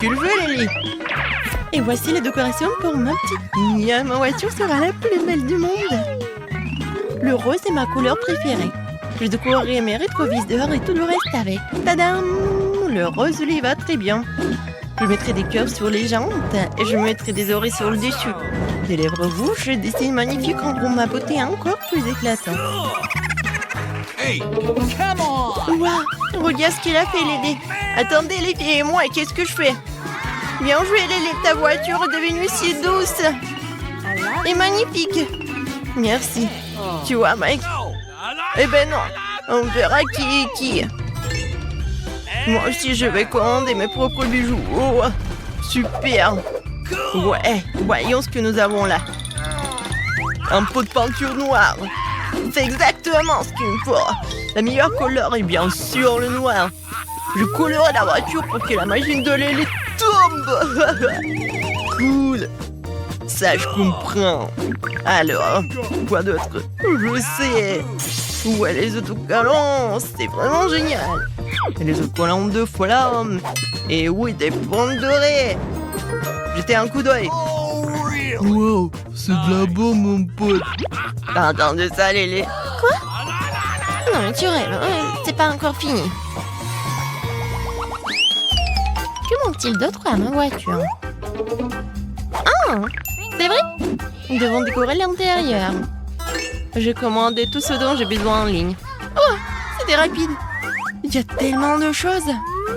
Tu le veux, Lily? Et voici la décoration pour ma petite. Ma voiture sera la plus belle du monde. Le rose est ma couleur préférée. Je décorerai mes rétroviseurs et tout le reste avec. Tadam! Le rose lui va très bien. Je mettrai des cœurs sur les jantes et je mettrai des oreilles sur le dessus. Des lèvres rouges, des signes magnifiques rendront ma beauté encore plus éclatante. Hey, come on! Waouh! Regarde ce qu'il a fait, Lily. Attendez, les filles et moi, qu'est-ce que je fais? Bien joué, Lily, ta voiture est devenue si douce et magnifique. Merci. Tu vois, Mike? Eh ben non, on verra qui est qui. Moi aussi, je vais commander mes propres bijoux. Oh, super. Ouais, voyons ce que nous avons là. Un pot de peinture noire. C'est exactement ce qu'il me faut. La meilleure couleur est bien sûr le noir. Je colorerai la voiture pour que la machine de Lily tombe. Cool. Ça, je comprends. Alors, quoi d'autre? Je sais. Ouais, les autocollants, c'est vraiment génial. Et les autocollants de flamme. Et oui, des pommes dorées. Jetez un coup d'œil. Wow, c'est de la bombe, mon pote. T'as entendu ça, Lily? Quoi? Non, mais tu rêves, c'est pas encore fini. Que manque-t-il d'autre à ma voiture? Ah, c'est vrai? Nous devons décorer l'intérieur. J'ai commandé tout ce dont j'ai besoin en ligne. Oh, c'était rapide. Il y a tellement de choses.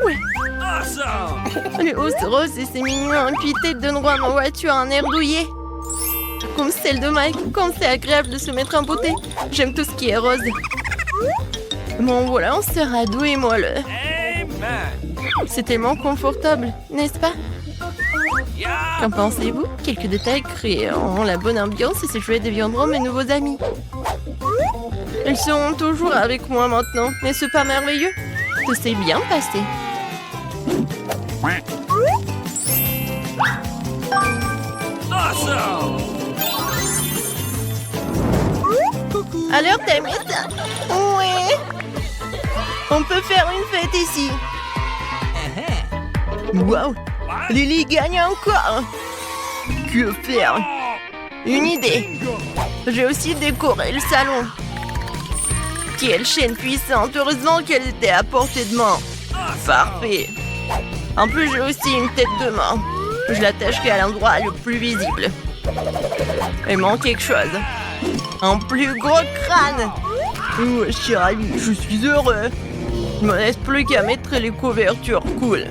Ouais. Les hausses roses et c'est mignon. Et puis peut-être donneront à ma voiture un air douillet. Comme celle de Mike. Comme c'est agréable de se mettre en beauté. J'aime tout ce qui est rose. Mon volant sera doux et moelleux. C'est tellement confortable, n'est-ce pas? Qu'en pensez-vous? Quelques détails créeront la bonne ambiance et ces jouets deviendront mes nouveaux amis. Ils seront toujours avec moi maintenant. N'est-ce pas merveilleux? Tout s'est bien passé. Alors, t'as aimé ça? Ouais. On peut faire une fête ici. Waouh! Lily gagne encore! Que faire? Une idée! J'ai aussi décoré le salon. Quelle chaîne puissante! Heureusement qu'elle était à portée de main. Parfait! En plus, j'ai aussi une tête de main. Je l'attacherai à l'endroit le plus visible. Il manque quelque chose. Un plus gros crâne! Oh, je suis ravie, je suis heureux. Il ne me reste plus qu'à mettre les couvertures cool.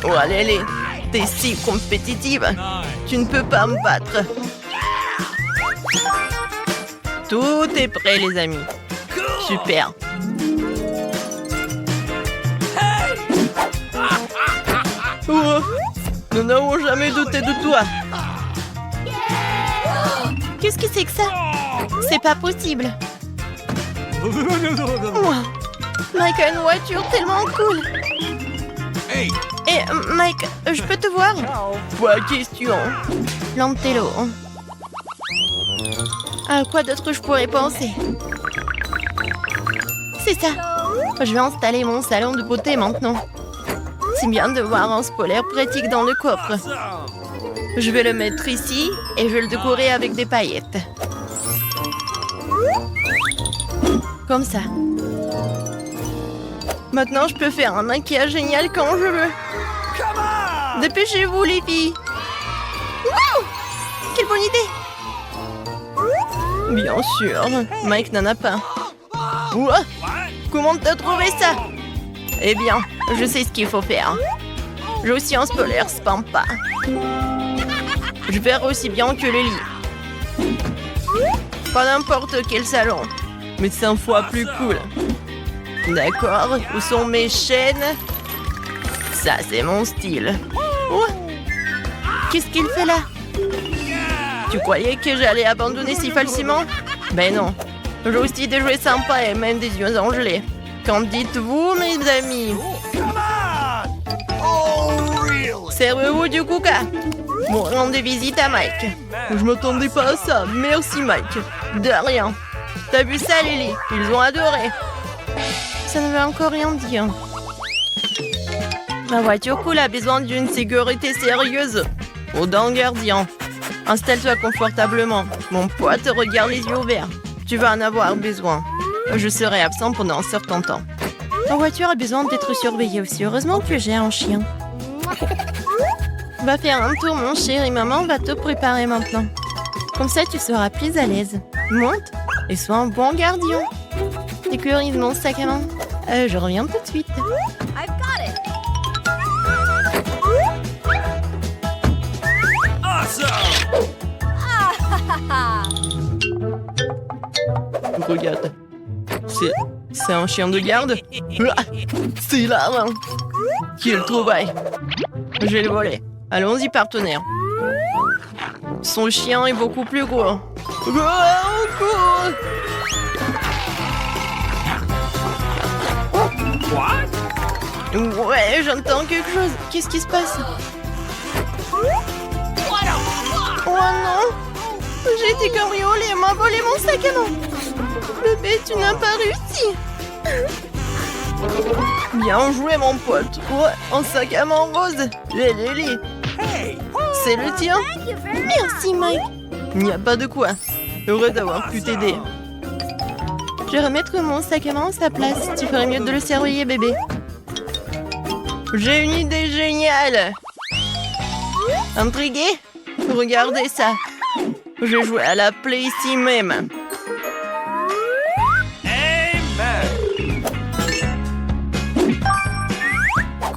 Oh, Lily, t'es si compétitive. Tu ne peux pas me battre. Tout est prêt, les amis. Super. Oh, nous n'avons jamais douté de toi. Qu'est-ce que c'est que ça? C'est pas possible. Moi, Mike a une voiture tellement cool. Et Mike, je peux te voir? Pas question. Lantello. À quoi d'autre je pourrais penser? C'est ça. Je vais installer mon salon de beauté maintenant. C'est bien de voir un spoiler pratique dans le coffre. Je vais le mettre ici et je vais le décorer avec des paillettes. Comme ça. Maintenant, je peux faire un maquillage génial quand je veux. Dépêchez-vous, les filles. Wow! Quelle bonne idée! Bien sûr, Mike n'en a pas. Ouah! Comment t'as trouvé ça? Eh bien, je sais ce qu'il faut faire. J'ai aussi un spoiler Spampa. Je verrai aussi bien que le lit. Pas n'importe quel salon, mais 100 fois plus cool. D'accord, où sont mes chaînes? Ça, c'est mon style. Oh, qu'est-ce qu'il fait là? Tu croyais que j'allais abandonner si facilement? Ben non. J'ai aussi des jouets sympas et même des yeux angelés. Qu'en dites-vous, mes amis? Servez-vous du coca. Bon, rendez visite à Mike. Je m'attendais pas à ça. Merci, Mike. De rien. T'as vu ça, Lily? Ils ont adoré. ça ne veut encore rien dire. Ma voiture cool a besoin d'une sécurité sérieuse. Oh, d'un gardien. Installe-toi confortablement. Mon pote, regarde les yeux ouverts. Tu vas en avoir besoin. Je serai absent pendant un certain temps. Ma voiture a besoin d'être surveillée aussi. Heureusement que j'ai un chien. Va faire un tour, mon chéri. Maman va te préparer maintenant. Comme ça, tu seras plus à l'aise. Monte et sois un bon gardien. Sécurise mon sac à main. Je reviens tout de suite. Regarde. C'est un chien de garde. Ah, c'est là, hein. Quel trouvaille. Je vais le voler. Allons-y, partenaire. Son chien est beaucoup plus gros. Cours. Ouais, j'entends quelque chose. Qu'est-ce qui se passe? Oh non! J'ai été cambriolée et m'a volé mon sac à main. Bébé, tu n'as pas réussi. Bien joué, mon pote. Ouais, un sac à main rose. Lélé. C'est le tien? Merci, Mike. Il n'y a pas de quoi. Heureux d'avoir pu t'aider. Je vais remettre mon sac à main à sa place. Tu ferais mieux de le surveiller, bébé. J'ai une idée géniale. Intrigué? Regardez ça. Je vais jouer à la play ici même.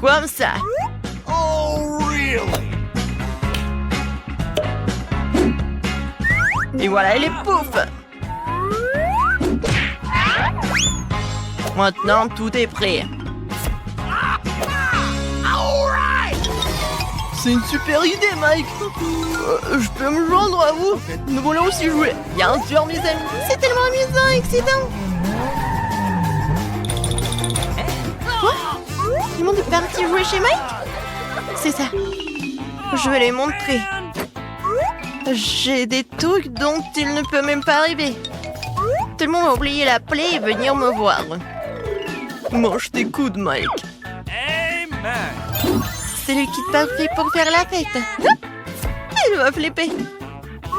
Comme ça. Oh, really? Et voilà, elle est pouf. Maintenant, tout est prêt. C'est une super idée, Mike. Je peux me joindre à vous. Nous voulons aussi jouer. Bien sûr, mes amis. C'est tellement amusant et excitant. Quoi? Tout le monde est parti jouer chez Mike? C'est ça. Je vais les montrer. J'ai des trucs dont il ne peut même pas arriver. Tout le monde a oublié la play et venir me voir. Mange tes coudes, Mike. C'est le kit parfait pour faire la fête. Elle va flipper.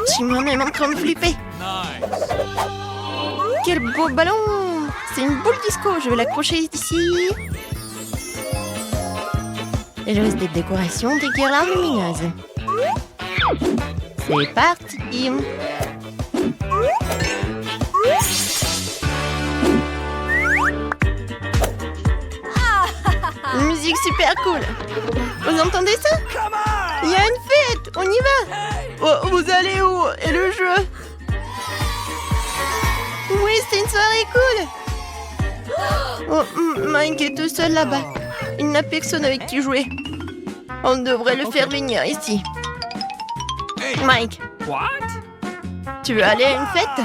Je suis moi-même en train de flipper. Quel beau ballon. C'est une boule disco. Je vais l'accrocher ici. Et je reste des décorations, des guirlandes lumineuses. C'est parti. Une musique super cool. Vous entendez ça? Il y a une fête. On y va. Oh, vous allez où? Et le jeu? Oui, c'est une soirée cool. Oh, Mike est tout seul là-bas. Il n'a personne avec qui jouer. On devrait le faire venir ici. Mike, tu veux aller à une fête?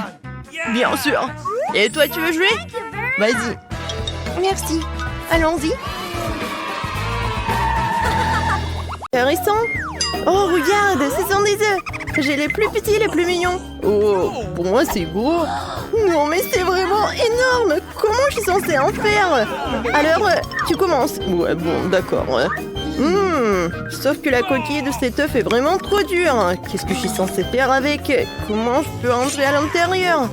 Bien sûr. Et toi, tu veux jouer? Vas-y. Merci. Allons-y. Intéressant. Oh, regarde, ce sont des œufs. J'ai les plus petits, les plus mignons. Oh, pour moi, c'est gros. Non, mais c'est vraiment énorme. Comment je suis censée en faire? Alors, tu commences. Ouais, bon, d'accord. Sauf que la coquille de cet œuf est vraiment trop dure. Qu'est-ce que je suis censée faire avec? Comment je peux entrer à l'intérieur?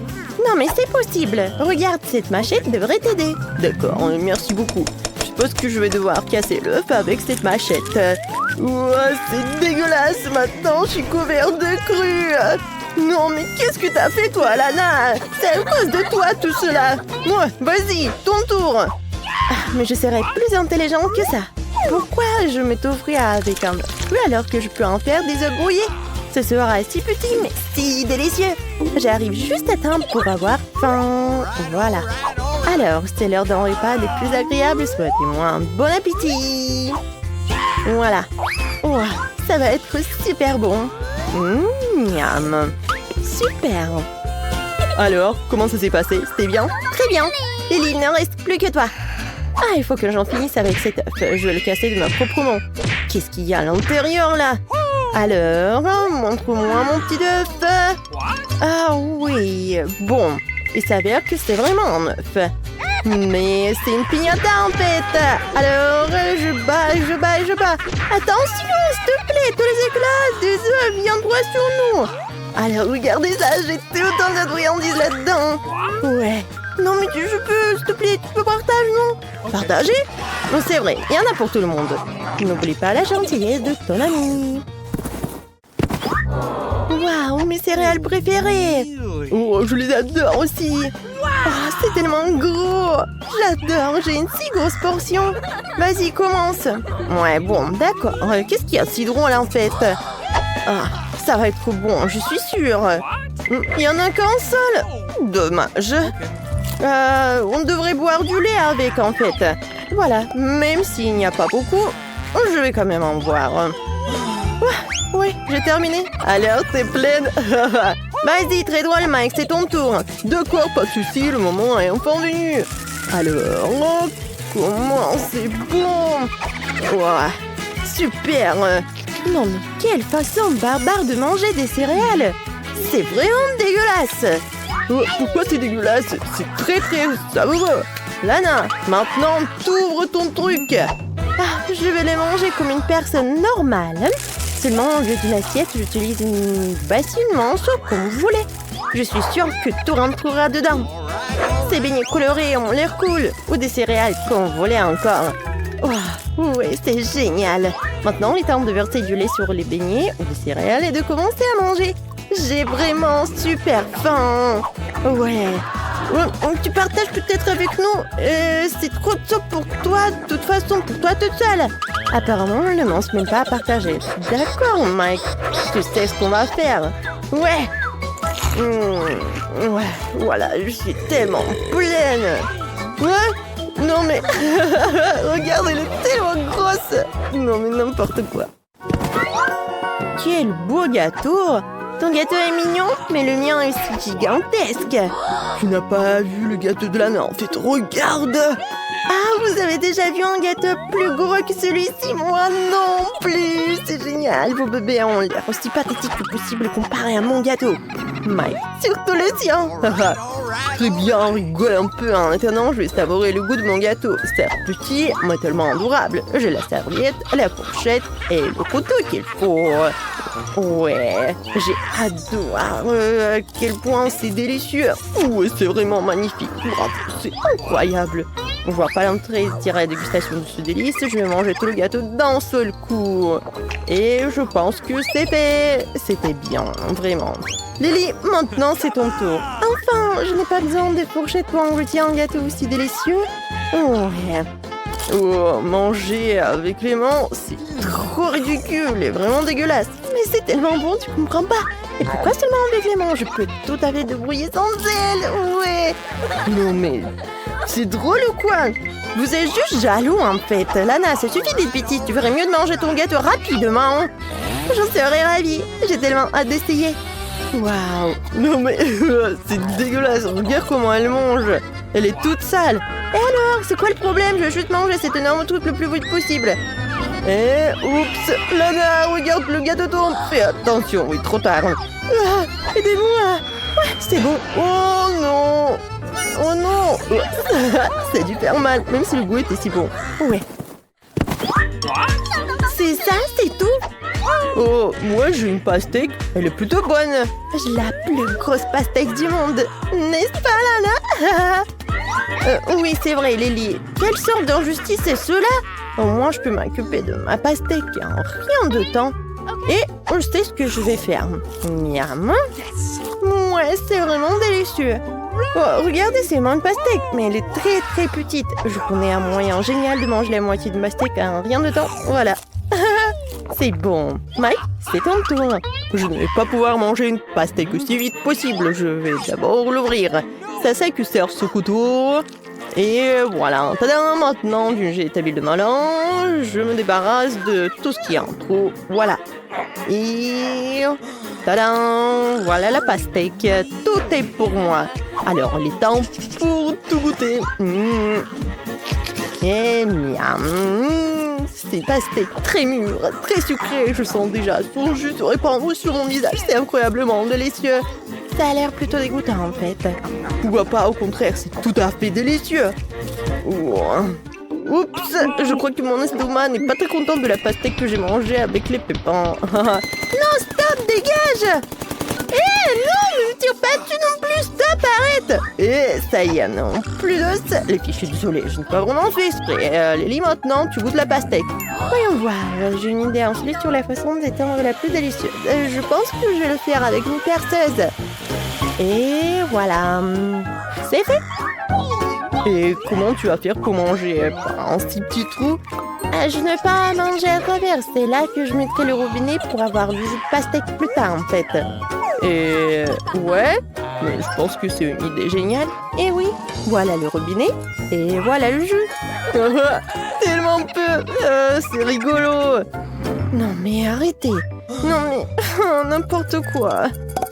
Non, mais c'est possible. Regarde, cette machette devrait t'aider. D'accord, merci beaucoup. Je suppose que je vais devoir casser l'œuf avec cette machette. Ouah, c'est dégueulasse. Maintenant, je suis couvert de cru. Non, mais qu'est-ce que t'as fait, toi, Lana? C'est à cause de toi, tout cela. Ouais, vas-y, ton tour. Mais je serais plus intelligente que ça. Pourquoi je m'étoufferais avec un œuf cru alors que je peux en faire des œufs brouillés? Ce sera si petit, mais si délicieux. J'arrive juste à temps pour avoir faim. Voilà. Alors, c'est l'heure d'un repas des plus agréables. Souhaitez-moi un bon appétit. Voilà. Oh, ça va être super bon. Miam. Super. Alors, comment ça s'est passé? C'était bien? Très bien. Lily, il ne reste plus que toi. Ah, il faut que j'en finisse avec cet œuf. Je vais le casser de ma propre main. Qu'est-ce qu'il y a à l'intérieur, là? Alors, montre-moi mon petit œuf. Ah oui, bon. Il s'avère que c'est vraiment un œuf. Mais c'est une piñata en fait. Alors, je bats. Attention, s'il te plaît, tous les éclats des œufs viennent droit sur nous. Alors, regardez ça, j'ai autant de friandises là-dedans. Ouais. Non, mais je peux, s'il te plaît, tu peux partager, non? Partager? Non, c'est vrai, il y en a pour tout le monde. N'oublie pas la gentillesse de ton ami. Waouh, mes céréales préférées. Oh, je les adore aussi. Oh, c'est tellement gros. J'adore, j'ai une si grosse portion. Vas-y, commence. Ouais, bon, d'accord. Qu'est-ce qu'il y a de si drôle en fait? Ah, ça va être trop bon, je suis sûre. Il y en a qu'un seul. Dommage. On devrait boire du lait avec en fait. Voilà, même s'il n'y a pas beaucoup, je vais quand même en boire. Oui, j'ai terminé. Alors, t'es pleine. Vas-y, très drôle, Mike, c'est ton tour. D'accord, pas de souci, le moment est enfin venu. Alors, comment c'est bon. Ouah, super. Non, mais quelle façon barbare de manger des céréales. C'est vraiment dégueulasse. Pourquoi c'est dégueulasse? C'est très savoureux. Lana, maintenant, t'ouvres ton truc. Je vais les manger comme une personne normale. Seulement, au lieu d'une assiette, j'utilise une bassine, manceau, comme vous voulez. Je suis sûre que tout rentrera dedans. Ces beignets colorés ont l'air cool. Ou des céréales, comme vous voulez encore. Ouais, c'est génial. Maintenant, il est temps de verser du lait sur les beignets ou des céréales et de commencer à manger. J'ai vraiment super faim. Ouais. Tu partages peut-être avec nous. C'est trop de soupe pour toi, de toute façon, pour toi toute seule. Apparemment, on ne pense même pas à partager. D'accord, Mike. Tu sais ce qu'on va faire. Ouais. Ouais, voilà, je suis tellement pleine. Ouais. Non mais... Regarde, elle est tellement grosse. Non mais n'importe quoi. Quel beau gâteau. Ton gâteau est mignon, mais le mien est aussi gigantesque. Tu n'as pas vu le gâteau de Lana, en fait, regarde. Ah, vous avez déjà vu un gâteau plus gros que celui-ci? Moi non plus. C'est génial, vos bébés ont l'air aussi pathétiques que possible comparé à mon gâteau. Mike, surtout le sien. Très bien, rigole un peu. Maintenant, je vais savourer le goût de mon gâteau. Certes petit, mais tellement adorable. J'ai la serviette, la fourchette et le couteau qu'il faut. Ouais, j'ai adoré. À quel point c'est délicieux. Ouais, c'est vraiment magnifique. Bravo, c'est incroyable. On voit pas l'entrée tirée à la dégustation de ce délice. Je vais manger tout le gâteau d'un seul coup. Et je pense que c'est fait. C'était bien, vraiment. Lily, maintenant c'est ton tour. Enfin, je n'ai pas besoin de fourchettes pour engloutir un gâteau aussi délicieux. Ouais. Oh, manger avec les mains, c'est trop ridicule et vraiment dégueulasse. Mais c'est tellement bon, tu comprends pas. Et pourquoi seulement avec les mains? Je peux tout à fait débrouiller sans elles. Ouais. Non mais, c'est drôle ou quoi? Vous êtes juste jaloux en fait. Lana, ça suffit d'être petite. Tu ferais mieux de manger ton gâteau rapidement. J'en serais ravie. J'ai tellement hâte d'essayer. Waouh. Non mais, c'est dégueulasse. Regarde comment elle mange. Elle est toute sale. Et alors, c'est quoi le problème? Je vais juste manger cet énorme truc le plus vite possible. Et oups, Lana, regarde, le gâteau tombe. Fais attention, oui, trop tard. Aidez-moi. Ouais, c'est bon. Oh non. Oh non. Ça a dû faire mal, même si le goût était si bon. Ouais. C'est ça, c'est tout? Oh, moi j'ai une pastèque, elle est plutôt bonne. J'ai la plus grosse pastèque du monde. N'est-ce pas, Lana? Oui, c'est vrai, Lily. Quelle sorte d'injustice est cela? Au moins, je peux m'occuper de ma pastèque en rien de temps. Et je sais ce que je vais faire. Miam. Ouais, c'est vraiment délicieux. Oh, regardez, c'est vraiment une pastèque, mais elle est très très petite. Je connais un moyen génial de manger la moitié de pastèque en rien de temps. Voilà. C'est bon. Mike, c'est ton tour. Je ne vais pas pouvoir manger une pastèque aussi vite possible. Je vais d'abord l'ouvrir. C'est à ça que sert ce couteau. Et voilà. Tadam, maintenant, d'une jet établie de mélange, je me débarrasse de tout ce qui est en trop. Voilà. Et... tadam, voilà la pastèque. Tout est pour moi. Alors, il est temps pour tout goûter. Et miam. C'est une pastèque très mûre, très sucrée. Je sens déjà son jus se répandre sur mon visage. C'est incroyablement délicieux. Ça a l'air plutôt dégoûtant en fait. Pourquoi pas, au contraire, c'est tout à fait délicieux. Oups, je crois que mon estomac n'est pas très content de la pastèque que j'ai mangée avec les pépins. Non, stop, dégage! Non, ne me tire pas dessus non plus, stop, arrête! Ça y est, non, plus d'os. Les filles, je suis désolée, je n'ai pas vraiment fait exprès. Lily, maintenant, tu goûtes la pastèque. Voyons voir, j'ai une idée ensuite sur la façon d'étendre la plus délicieuse. Je pense que je vais le faire avec une perceuse. Et voilà, c'est fait. Et comment tu vas faire pour manger un si petit trou? Je ne vais pas manger à travers, c'est là que je mettrai le robinet pour avoir du jus de pastèque plus tard en fait. Et ouais, mais je pense que c'est une idée géniale. Et oui, voilà le robinet et voilà le jus. Tellement peu, c'est rigolo. Non mais arrêtez. Non mais n'importe quoi.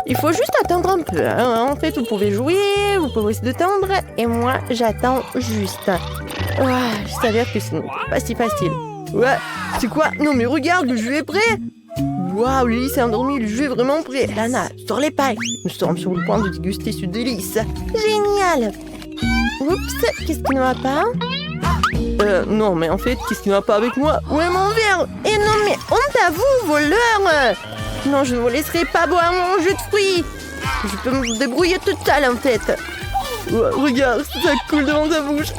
Il faut juste attendre un peu. Hein. En fait, vous pouvez jouer, vous pouvez se détendre et moi j'attends juste. Il s'avère que ce n'est pas si facile. Ouais, c'est quoi? Non mais regarde, le jus est prêt. Waouh, Lily s'est endormie, le jus est vraiment prêt. Lana, sors les pailles. Nous sommes sur le point de déguster ce délice. Génial. Oups, qu'est-ce qui ne va pas? Non mais en fait, qu'est-ce qui ne va pas avec moi? Où est mon verre? Et non mais honte à vous, voleur! Non, je ne vous laisserai pas boire mon jus de fruits. Je peux me débrouiller toute seule en fait. Regarde, ça coule devant ta bouche.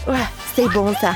Ouais, c'est bon ça.